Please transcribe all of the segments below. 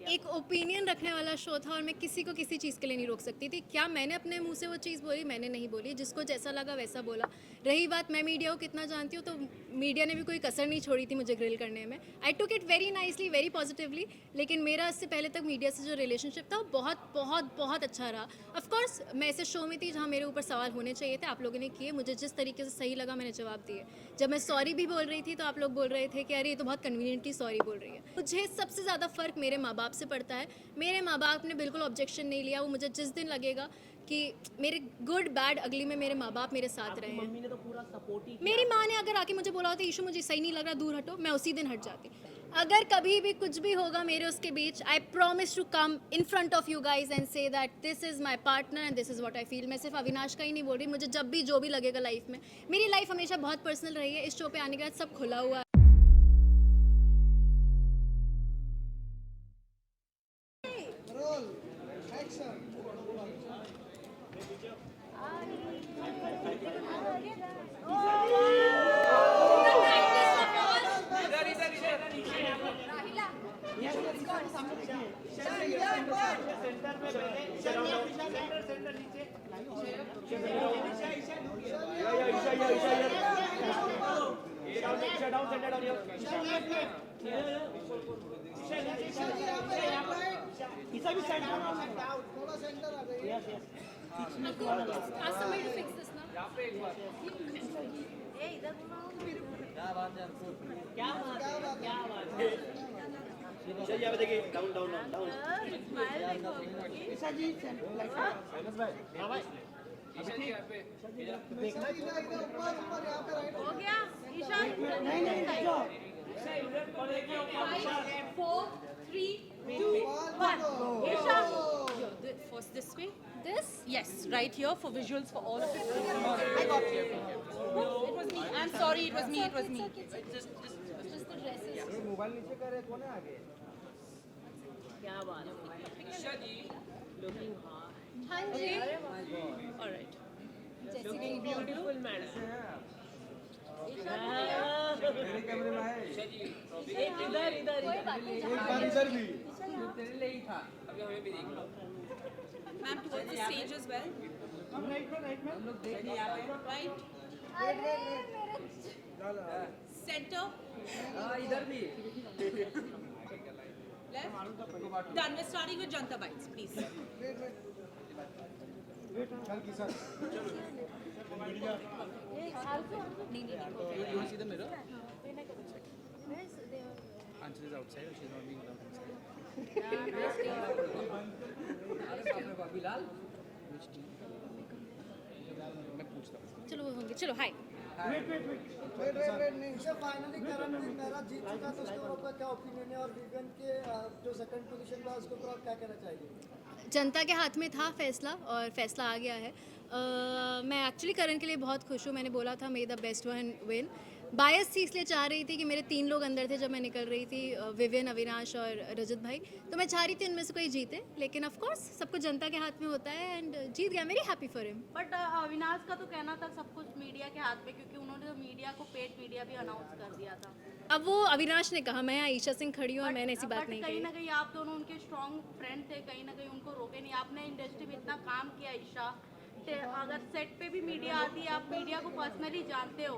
एक ओपिनियन रखने वाला शो था और मैं किसी को किसी चीज़ के लिए नहीं रोक सकती थी। क्या मैंने अपने मुंह से वो चीज़ बोली? मैंने नहीं बोली। जिसको जैसा लगा वैसा बोला। रही बात मैं मीडिया को कितना जानती हूँ, तो मीडिया ने भी कोई कसर नहीं छोड़ी थी मुझे ग्रिल करने में। I took it very nicely, very positively. लेकिन मेरा इससे पहले तक मीडिया से जो रिलेशनशिप था वो बहुत बहुत बहुत अच्छा रहा। ऑफकोर्स मैं ऐसे शो में थी जहाँ मेरे ऊपर सवाल होने चाहिए थे, आप लोगों ने किए। मुझे जिस तरीके से सही लगा मैंने जवाब दिए। जब मैं सॉरी भी बोल रही थी तो आप लोग बोल रहे थे कि अरे ये तो बहुत कन्वीनियंटली सॉरी बोल रही है। मुझे सबसे ज़्यादा फ़र्क मेरे माँ बाप से पड़ता है। मेरे माँ बाप ने बिल्कुल ऑब्जेक्शन नहीं लिया। वो मुझे जिस दिन लगेगा कि मेरे गुड बैड अगली में मेरे माँ बाप मेरे साथ रहे हैं। मम्मी ने तो पूरा सपोर्ट ही किया। मेरी माँ ने अगर आके मुझे बोला होता ईशू मुझे सही नहीं लग रहा, दूर हटो, मैं उसी दिन हट जाती। अगर कभी भी कुछ भी होगा मेरे उसके बीच, I promise to come in front of you guys and say that this is my partner and this is what I feel. मैं सिर्फ अविनाश का ही नहीं बोल रही, मुझे जब भी जो भी लगेगा लाइफ में। मेरी लाइफ हमेशा बहुत पर्सनल रही है। इस शो पे आने के बाद सब खुला हुआ है। Ask somebody to fix this now. हो गया ईशा? नहीं 5 4 3 2 1 Isha first this way. This? Yes, right here for visuals for all of it. I got you. It was me. I'm sorry, it was me. It was me. Just the dresses. Mobile नीचे करे कौन है आगे क्या बात है looking hard हाँ जी। Alright जैसे लुकिंग ब्यूटीफुल मैडम मेरे कैमरे में है इधर इधर कोई बात नहीं, एक जहाँ बार इधर भी तेरे लिए ही था Ma'am, towards the stage as well. हम राइट में हम लोग देखिए यहाँ पे Right. अरे मेरे Center. इधर भी Left. Done. We're starting with Janta Bites, please. चल किसान You want to see the mirror? Where's the Anjali is outside. She's not being allowed inside. Bilal Which team? मैं पूछता हूँ. चलो वो होंगे। चलो हाय। वेट नहीं सर फाइनली करण मेरा जीत चुका तो उसके ऊपर क्या ओपिनियन है और विवेन के जो सेकंड पोजीशन था उसके ऊपर आप क्या कहना चाहिए? जनता के हाथ में था फैसला और फैसला आ गया है। मैं एक्चुअली करण के लिए बहुत खुश हूँ। मैंने बोला था may the best one win. Bias थी इसलिए चाह रही थी कि मेरे 3 लोग अंदर थे जब मैं निकल रही थी, विवेन, अविनाश और रजत भाई। तो मैं चाह रही थी उनमें से कोई जीते, लेकिन ऑफ कोर्स सब कुछ जनता के हाथ में होता है एंड जीत गया। मेरी happy for him. But Avinash का तो कहना था सब कुछ मीडिया के हाथ में, क्योंकि उन्होंने मीडिया को पेड मीडिया भी अनाउंस कर दिया था। अब वो अविनाश ने कहा, मैं ईशा सिंह खड़ी हूँ और मैंने ऐसी बात नहीं कहीं कही। ना कहीं आप दोनों उनके स्ट्रॉन्ग फ्रेंड थे, कहीं ना कहीं उनको रोके नहीं। आपने इंडस्ट्री में इतना काम किया ईशा, अगर सेट पे भी मीडिया आती है, आप मीडिया को पर्सनली जानते हो,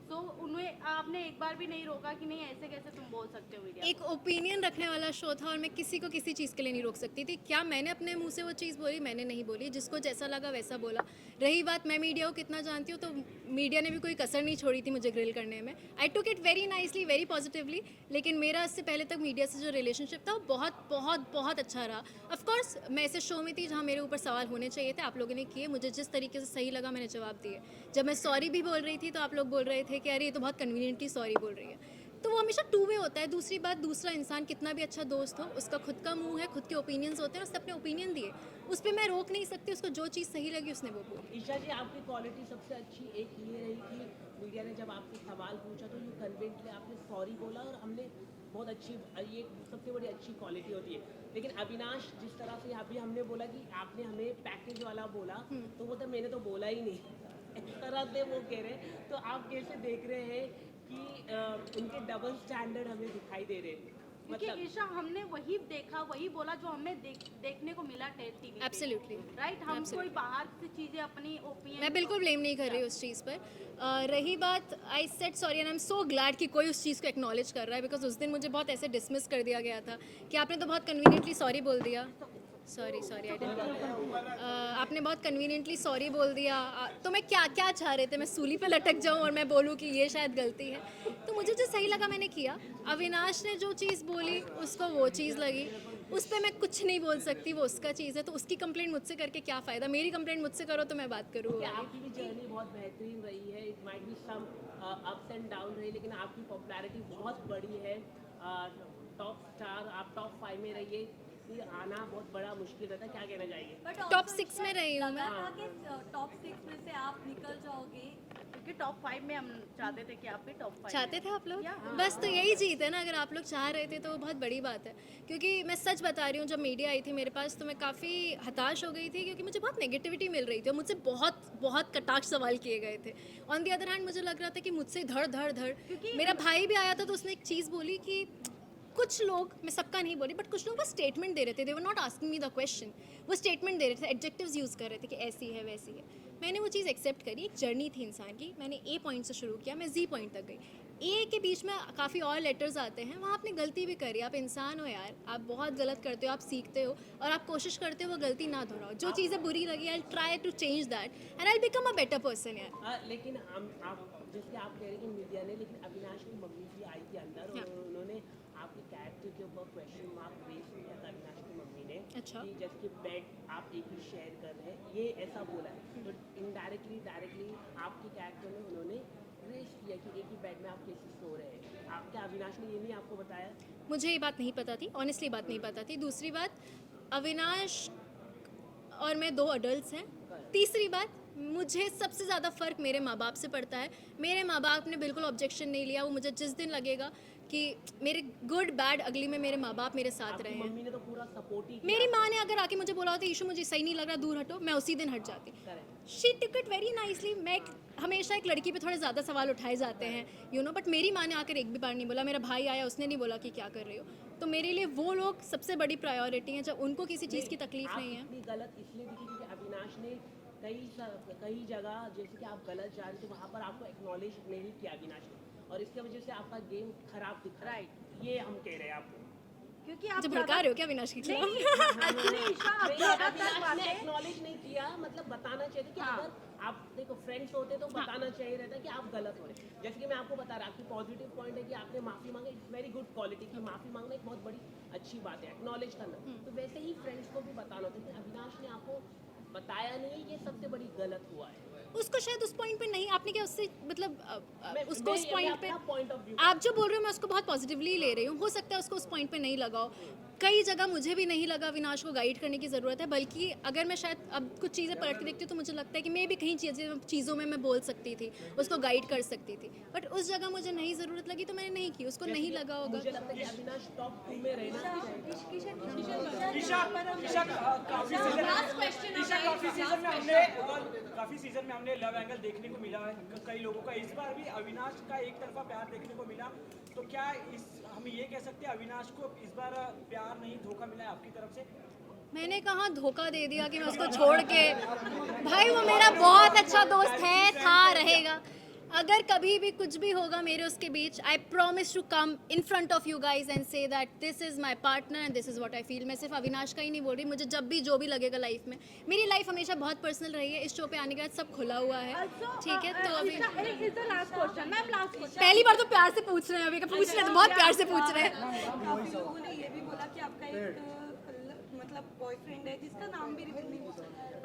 तो उन्हें आपने एक बार भी नहीं रोका कि नहीं ऐसे कैसे तुम बोल सकते हो मीडिया। एक ओपिनियन रखने वाला शो था और मैं किसी को किसी चीज़ के लिए नहीं रोक सकती थी। क्या मैंने अपने मुंह से वो चीज़ बोली? मैंने नहीं बोली। जिसको जैसा लगा वैसा बोला। रही बात मैं मीडिया को कितना जानती हूँ, तो मीडिया ने भी कोई कसर नहीं छोड़ी थी मुझे ग्रिल करने में। I took it very nicely, very positively. लेकिन मेरा इससे पहले तक मीडिया से जो रिलेशनशिप था वो बहुत बहुत बहुत अच्छा रहा। ऑफकोर्स मैं ऐसे शो में थी जहाँ मेरे ऊपर सवाल होने चाहिए थे, आप लोगों ने किए। मुझे जिस तरीके से सही लगा मैंने जवाब दिए। जब मैं सॉरी भी बोल रही थी तो आप लोग बोल रहे थे कि अरे ये तो बहुत कन्वीनियंटली सॉरी बोल रही है। तो वो हमेशा टू वे होता है। दूसरी बात, दूसरा इंसान कितना भी अच्छा दोस्त हो, उसका खुद का मुंह है, खुद के ओपिनियंस होते हैं, उसने अपने ओपिनियन दिए, उस पर मैं रोक नहीं सकती। उसको जो चीज़ सही लगी उसने वो बोली। ईशा जी, आपकी क्वालिटी सबसे अच्छी एक ये रही कि मीडिया ने जब आपसे सवाल पूछा तो यू कन्विंसली आपने सॉरी बोला, और हमने बहुत अच्छी, ये सबसे बड़ी अच्छी क्वालिटी होती है। लेकिन अविनाश, जिस तरह से अभी हमने बोला कि आपने हमें पैकेज वाला बोला, तो वो तो मैंने तो बोला ही नहीं इस तरह से वो कह रहे। तो आप कैसे देख रहे हैं कि उनके डबल स्टैंडर्ड हमें दिखाई दे रहे हैं? क्योंकि ईशा हमने वही देखा, वही बोला जो हमें देखने को मिला टीवी पे। एब्सोल्युटली राइट, हम कोई बाहर से चीजें अपनी ओपिनियन मैं बिल्कुल ब्लेम नहीं कर रही उस चीज़ पर। रही बात, I said sorry and I am so glad कि कोई उस चीज़ को एक्नॉलेज कर रहा है, बिकॉज उस दिन मुझे बहुत ऐसे डिसमिस कर दिया गया था कि आपने तो बहुत कन्वीनियंटली सॉरी बोल दिया। Sorry I didn't. आपने बहुत कन्वीनियंटली सॉरी बोल दिया। तो मैं क्या क्या चाह रहे थे, मैं सूली पे लटक जाऊं और मैं बोलूं कि ये शायद गलती है? तो मुझे जो सही लगा मैंने किया। अविनाश ने जो चीज़ बोली उसको वो चीज़ लगी, उस पर मैं कुछ नहीं बोल सकती, वो उसका चीज़ है। तो उसकी कंप्लेंट मुझसे करके क्या फ़ायदा? मेरी कंप्लेंट मुझसे करो तो मैं बात करूँ। कि आपकी भी जर्नी बहुत बेहतरीन रही है, it might be some ups and down रही, लेकिन आपकी पॉपुलैरिटी बहुत बड़ी है। टॉप स्टार, आप टॉप 5 में रहिए, ये आना बहुत बड़ा मुश्किल रहता है। क्या कहना चाहिए? टॉप 6 में रही हूँ मैं। टॉप 6 में से आप निकल जाओगे, क्योंकि टॉप 5 में हम चाहते थे कि आप भी टॉप 5 चाहते थे आप लोग? बस तो यही जीत है ना, अगर आप लोग चाह रहे थे तो बहुत बड़ी बात है। क्योंकि मैं सच बता रही हूँ, जब मीडिया आई थी मेरे पास तो मैं काफ़ी हताश हो गई थी, क्योंकि मुझे बहुत नेगेटिविटी मिल रही थी और मुझसे बहुत कटाक्ष सवाल किए गए थे। ऑन दी अदर हैंड मुझे लग रहा था कि मुझसे धड़ मेरा भाई भी आया था तो उसने एक चीज़ बोली कि कुछ लोग, मैं सबका नहीं बोली, बट कुछ लोग बस स्टेटमेंट दे रहे थे, they were not asking me the question. वो स्टेटमेंट दे रहे थे, एडजेक्टिव्स यूज़ कर रहे थे कि ऐसी है वैसी है। मैंने वो चीज़ एक्सेप्ट करी, एक जर्नी थी इंसान की। मैंने ए पॉइंट से शुरू किया, मैं जी पॉइंट तक गई। ए के बीच में काफ़ी और लेटर्स आते हैं, वहाँ आपने गलती भी करी। आप इंसान हो यार, आप बहुत गलत करते हो, आप सीखते हो और आप कोशिश करते हो वो गलती ना दोहराओ। जो चीज़ें बुरी लगी, I try to change that and I become a better person यार। लेकिन आप जैसे आप कह रहे हैं कि मीडिया ने, लेकिन अविनाश की मम्मी भी आई थी अंदर और उन्होंने आपके कैरेक्टर के ऊपर क्वेश्चन मार्क रेज किया था अविनाश की मम्मी ने। अच्छा। कि जैसे कि बेड आप एक ही शेयर कर रहे हैं, ये ऐसा बोला है। तो इनडायरेक्टली डायरेक्टली आपके कैरेक्टर में उन्होंने रेज किया कि एक ही बेड में आप कैसे सो रहे हैं। आप क्या अविनाश ने ये नहीं आपको बताया? मुझे ये बात नहीं पता थी, ऑनेस्टली बात नहीं पता थी। दूसरी बात, अविनाश और मैं 2 अडल्ट्स हैं। तीसरी बात, मुझे सबसे ज़्यादा फ़र्क मेरे माँ बाप से पड़ता है। मेरे माँ बाप ने बिल्कुल ऑब्जेक्शन नहीं लिया। वो मुझे जिस दिन लगेगा कि मेरे गुड बैड अगली में मेरे माँ बाप मेरे साथ रहे हैं। मम्मी ने तो पूरा सपोर्ट ही मेरी माँ ने अगर आके मुझे बोला होता ईशू मुझे सही नहीं लग रहा, दूर हटो, मैं उसी दिन हट जाती। She took it very nicely. मैं हमेशा एक लड़की पे थोड़े ज़्यादा सवाल उठाए जाते हैं, यू नो, बट मेरी माँ ने आकर एक भी बार नहीं बोला। मेरा भाई आया, उसने नहीं बोला कि क्या कर रही हो। तो मेरे लिए वो लोग सबसे बड़ी प्रायोरिटी हैं, जब उनको किसी चीज़ की तकलीफ नहीं है। इतनी गलत इसलिए दिखी क्योंकि अविनाश ने कई जगह जैसे कि आप गलत जा रहे थे, वहाँ पर आपको एक्नॉलेज नहीं किया अविनाश ने, और इसकी वजह से आपका गेम खराब दिख रहा है। ये हम कह रहे हैं आपको, क्योंकि आप जब भड़का रहे हो क्या अविनाश की खिलाफ? अविनाश ने एक्नॉलेज नहीं किया। मतलब बताना चाहिए था कि अगर आप देखो फ्रेंड्स होते तो बताना चाहिए रहता कि आप गलत हो रहे। जैसे कि मैं आपको बता रहा, आपकी पॉजिटिव पॉइंट है कि आपने माफ़ी मांगा, इट्स वेरी गुड क्वालिटी की माफ़ी मांगना एक बहुत बड़ी अच्छी बात है, एक्नॉलेज करना। तो वैसे ही फ्रेंड्स को भी बताना होता है कि अविनाश ने आपको बताया नहीं, ये सबसे बड़ी गलत हुआ है। उसको शायद उस पॉइंट पे नहीं, आपने क्या उससे मतलब उसको उस पॉइंट पे, पॉइंट ऑफ व्यू आप जो बोल रहे हो मैं उसको बहुत पॉजिटिवली ले रही हूँ। हो सकता है उसको उस पॉइंट पे नहीं लगाओ। कई जगह मुझे भी नहीं लगा अविनाश को गाइड करने की ज़रूरत है, बल्कि अगर मैं शायद अब कुछ चीज़ें पलट के देखती हूँ तो मुझे लगता है कि मैं भी कहीं चीज़ों में मैं बोल सकती थी, उसको गाइड कर सकती थी, बट उस जगह मुझे नहीं ज़रूरत लगी तो मैंने नहीं की। उसको नहीं लगा होगा। मुझे लगता है कि अविनाश टॉप 2 में रहना चाहिए। काफी सीजन में हमने लव एंगल देखने को मिला है कई लोगों का। इस बार भी अविनाश का एक तरफा प्यार देखने को मिला, तो क्या हम ये कह सकते हैं अविनाश को इस बार प्यार नहीं धोखा मिला है आपकी तरफ से? मैंने कहाँ धोखा दे दिया कि मैं उसको छोड़ के, भाई वो मेरा बहुत अच्छा दोस्त है, था, रहेगा। अगर कभी भी कुछ भी होगा मेरे उसके बीच, I promise to come in front of you guys and say that this is my partner and this is what I feel. मैं सिर्फ अविनाश का ही नहीं बोल रही, मुझे जब भी जो भी लगेगा लाइफ में। मेरी लाइफ हमेशा बहुत पर्सनल रही है, इस शो पे आने के बाद सब खुला हुआ है, ठीक है। तो अभी पहली बार तो प्यार से पूछ रहे हैं, अभी का पूछ रहे हैं तो बहुत प्यार से पूछ रहे हैं। काफी लोगों ने ये भी बोला कि आपका एक मतलब बॉयफ्रेंड है जिसका नाम भी रिवील नहीं हुआ,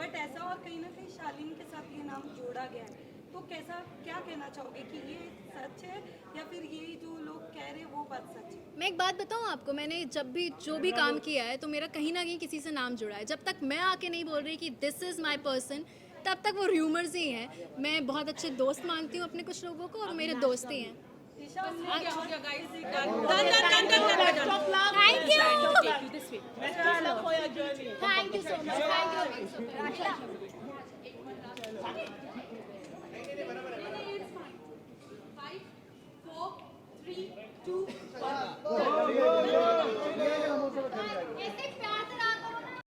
बट ऐसा और कहीं ना कहीं शालीन के साथ ये नाम जोड़ा गया है, तो कैसा, क्या कहना चाहोगे कि ये सच है या फिर ये जो लोग कह रहे हैं वो बात सच है? मैं एक बात बताऊं आपको, मैंने जब भी जो भी काम किया है तो मेरा कहीं ना कहीं किसी से नाम जुड़ा है। जब तक मैं आके नहीं बोल रही कि दिस इज़ माई पर्सन, तब तक वो र्यूमर्स ही हैं। मैं बहुत अच्छे दोस्त मानती हूँ अपने कुछ लोगों को और मेरे दोस्त ही हैं। क्या हो गया guys? Thank you, this way. Thank you so much. 3, 2, 1. ये हम उसे चल जाएगी। ऐसे